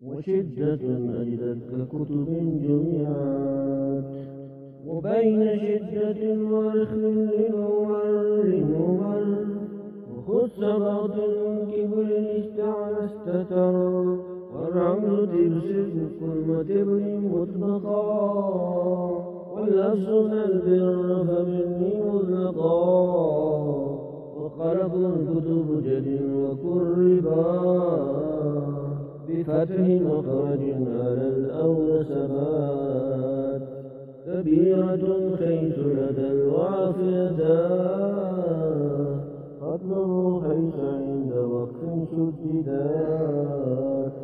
وشدة أجدت ككتب جمعت، وبين شدة ورخل لنمر وخص بعض كبر استعلى استتر، والرمل تبسط كل تبر مطلقا، واللفظ البر فمني مطلقا، وخلق الكتب جد وكربا، بفتح مخرج على الأول سبات، كبيرة حيث لدى الوافية، قتله حيث عند وقف شددات،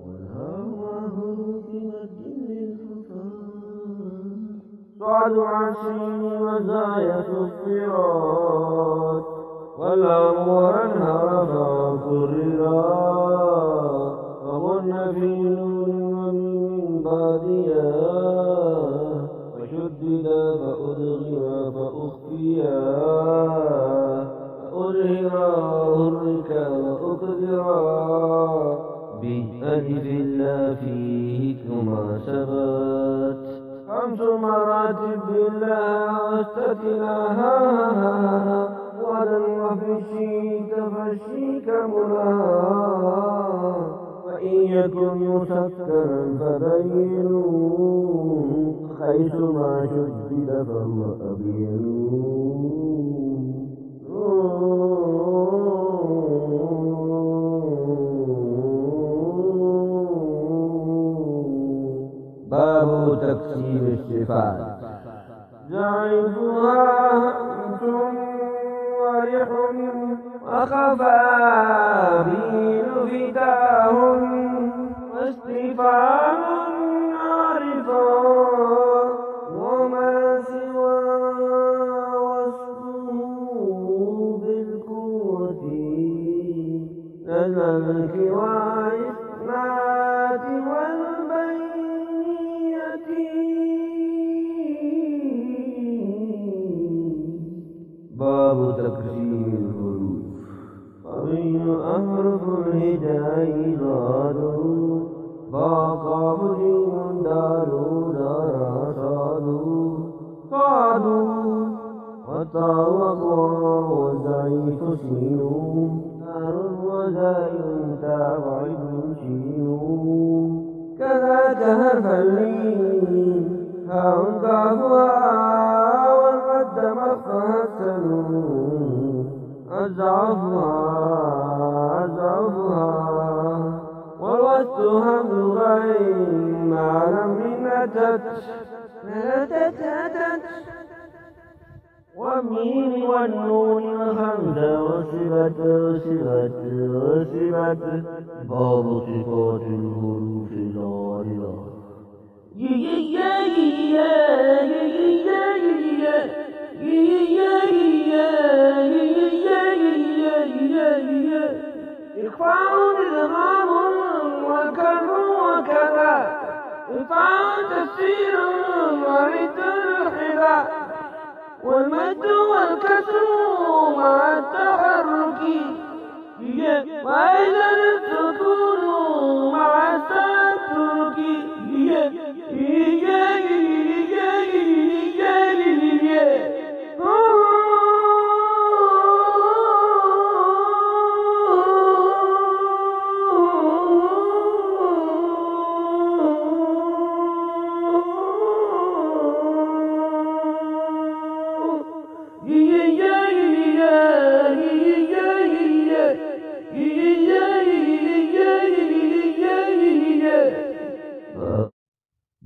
والهاء مع حروف مد للحفاظ، صعد عشرين وزاية الصراط، والأمور انهرفا كررا، وغن في نور ومن باديا، وشددا فأدغما فأخفيا، فأظهرا هركا وأكدرا، بألف لا فيه كما سبت، خمس مراتب بالله واستتلاها، وعدا وفشيك فشيك ملاها، وإن يكن مسكرا فبينوا، حيث ما شدد فهو أبين. باب تقسيم الصفات. زعيمها أنتم ورح وخفابيل فتاه، واستفعال عارفا، وما سوى وصفه بالقوة، لدى الكوى إثبات والبينية. باب تقسيم الحروف. قوي أحرف الهجاء ضاد، باقاف جيم دال دارا صاد، صاد وطا وضاء وزعيف سين، نار وزاي تابعد شين، كذاك حرف اللين هاء كافها، والمد مفهسن أضعفها، والوسط همز غين ما لم أتت، والميم والنون والهمزة وصلت. باب صفات الحروف العارضة. إخفاء إدغام وكر وكذا، إخفاء تفسير ورد الحذاء، والمد والكسر مع التحرك، وأيضا السكون مع التترك.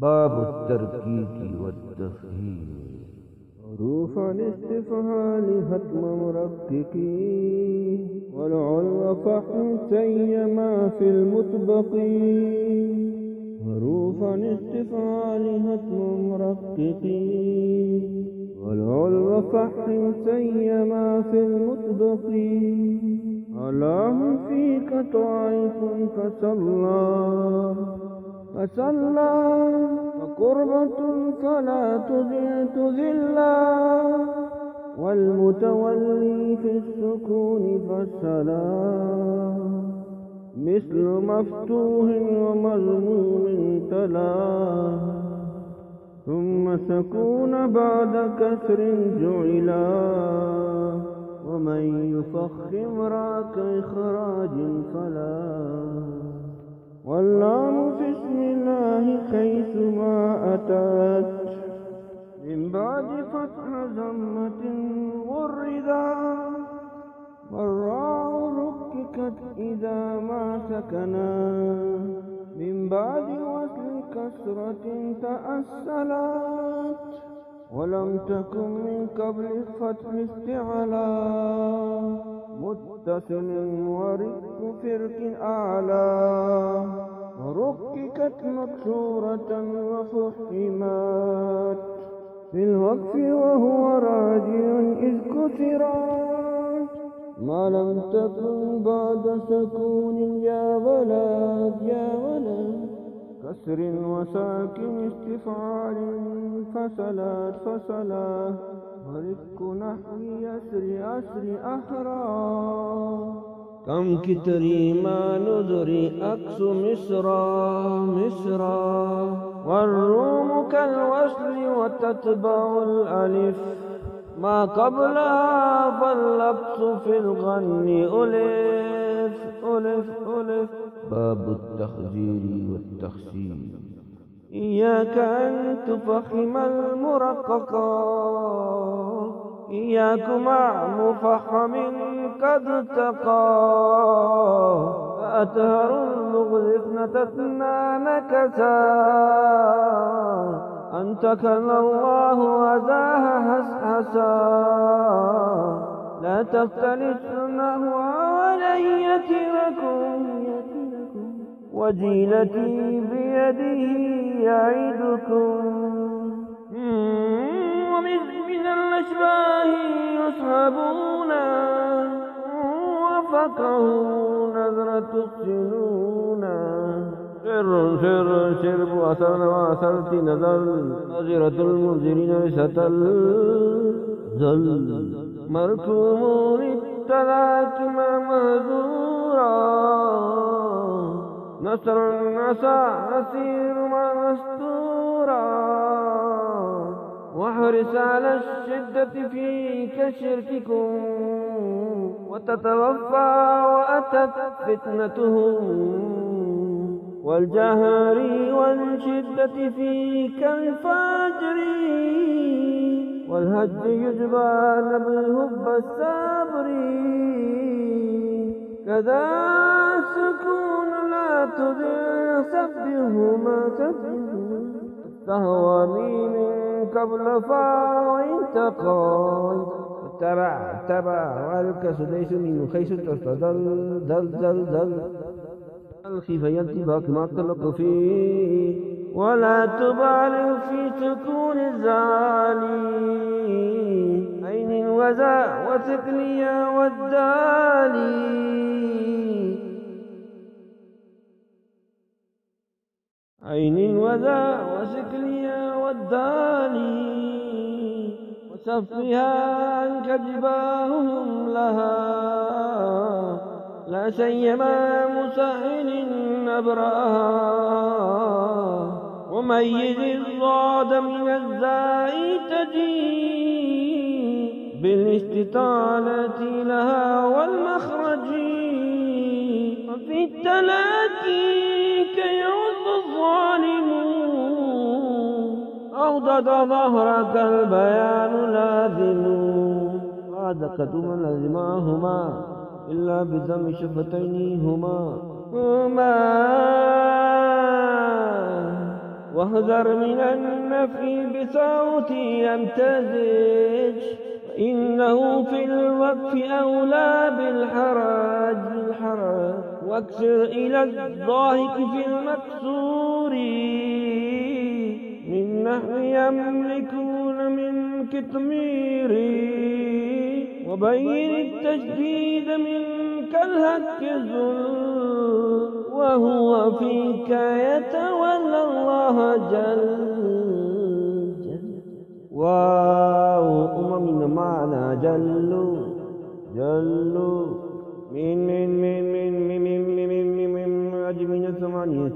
باب التركيك والتفهيم. حروف الاستفهام ختم مرققي، والعلو فحم سيما في المطبقي. حروف الاستفهام ختم مرققي، والعلو فحم سيما في المطبقي. علاه فيك طائف فصلى، وقربة فلا تذلا، والمتولي في السكون فالسلا، مثل مفتوح ومضموم تلاه ثم سكون بعد كسر جعلا ومن يفخم راك إخراج فلا واللام في اسم الله حيثما أتت من بعد فتح ضمة غردا والراء رككت إذا ما سكنا من بعد وصل كسرة تأصلت ولم تكن من قبل الفتح استعلا متصل ورق فرق أعلى ورككت مكسورة وفحمت في الوقف وهو راجع إذ كسرت ما لم تكن بعد سكون يا ولد يا ولد كسر وساكن استفعال فصلا ورق نحو يسر أسر أحرى كم كتري ما نذري أكس مصرا والروم كالوصل وتتبع الألف ما قبلها فاللبس في الغن ألف باب التخزير والتخسير إياك أن تفخم المرققا إياك مع مفخم قد تقى فأتهر المغلفن تثنى نكسا أنت كان الله أذاها هسهسا لا تفتلس نحو ولن يتركم وجيلتي بيده يعيدكم ومن الأشباه يصحبون وفقه نظرة تحسنون سر وأثرن وأثرت نظرة المنذرين ستل مركوم التلاكم مهزورا نصر نسير مستورا واحرص على الشدة فيك شرككم وتتوفى وأتت فتنتهم والجهر والشدة فيك الفجر والهج يجبان بالهب السابر كذا السكون لا تضع سبهما تهواني من قبل فاوين تقاي تبع والكس ليس من خيس تستدل دل الخيف يلتباك ما تلق فيه ولا تبالغ في سكون الزالي عين وزاء وسكنيا والدالي عين وذا وسكنيا والدالي وصفها عنك جباههم لها لا سيما مسهل أبرأها وميز الضاد من الزاء تجي بالاستطالة لها والمخرج وفي التلاكي كيعض الظالم أوضد ظهرك البيان لازم قد كتم لازماهما إلا بدم شفتين هما واحذر من النفي بصوت يمتزج إنه في الوقف أولى بالحرج واكسر إلى الضاحك في المكسور من نحو يملكون من كتمير وبين التشديد منك الهك الذل وهو فيك يتولى الله جل واو من معنى جل من من 8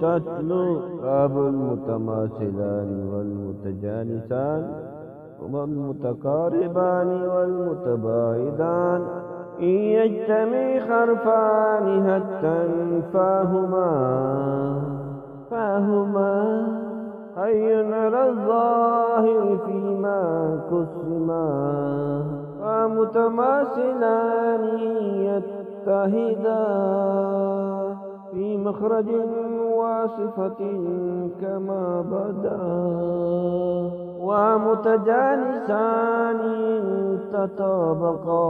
تتلو باب المتماثلان والمتجانسان والمتقاربان والمتباعدان إن يجتمع حرفان حتى فاهما حي على الظاهر فيما قسما ومتماثلان يتحدان في مخرج وصفة كما بدا ومتجانسان تطابقا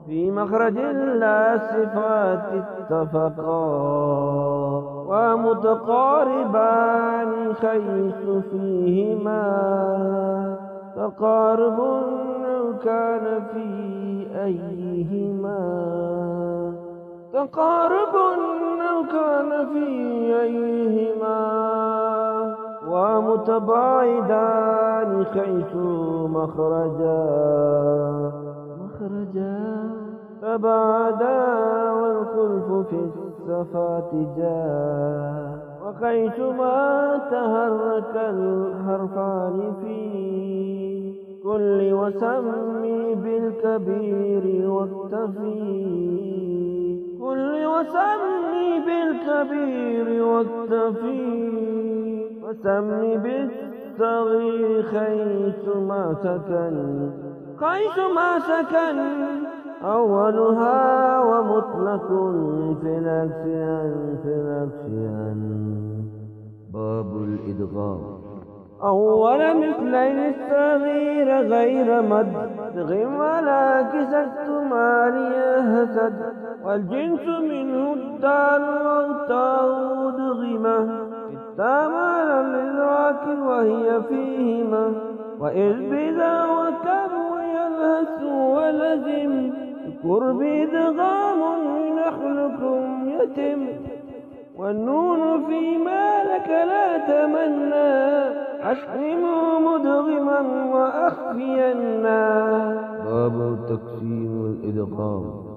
في مخرج لا صفات اتفقا ومتقاربان حيث فيهما تقارب كان في أيهما ومتباعدان حيث مخرجا تباعدا والخلف في الصفات جاء وحيثما تحرك الحرفان في كل وسمي بالكبير واكتفي وسمي بالصغير حيثما سكن أولها ومطلق في الأكسيان باب الإدغام أول مثلين الصغير غير مدغ ولا كسكت مالي هسد والجنس منه الدال والتاء مدغمة التامال للراك وهي فيهما وإذ بذا وكم يلهس ولزم قرب إدغام نحلكم يتم والنون فيما لك لا تمنى أشحموا مدغما وأخفينا باب تقسيم الإدغام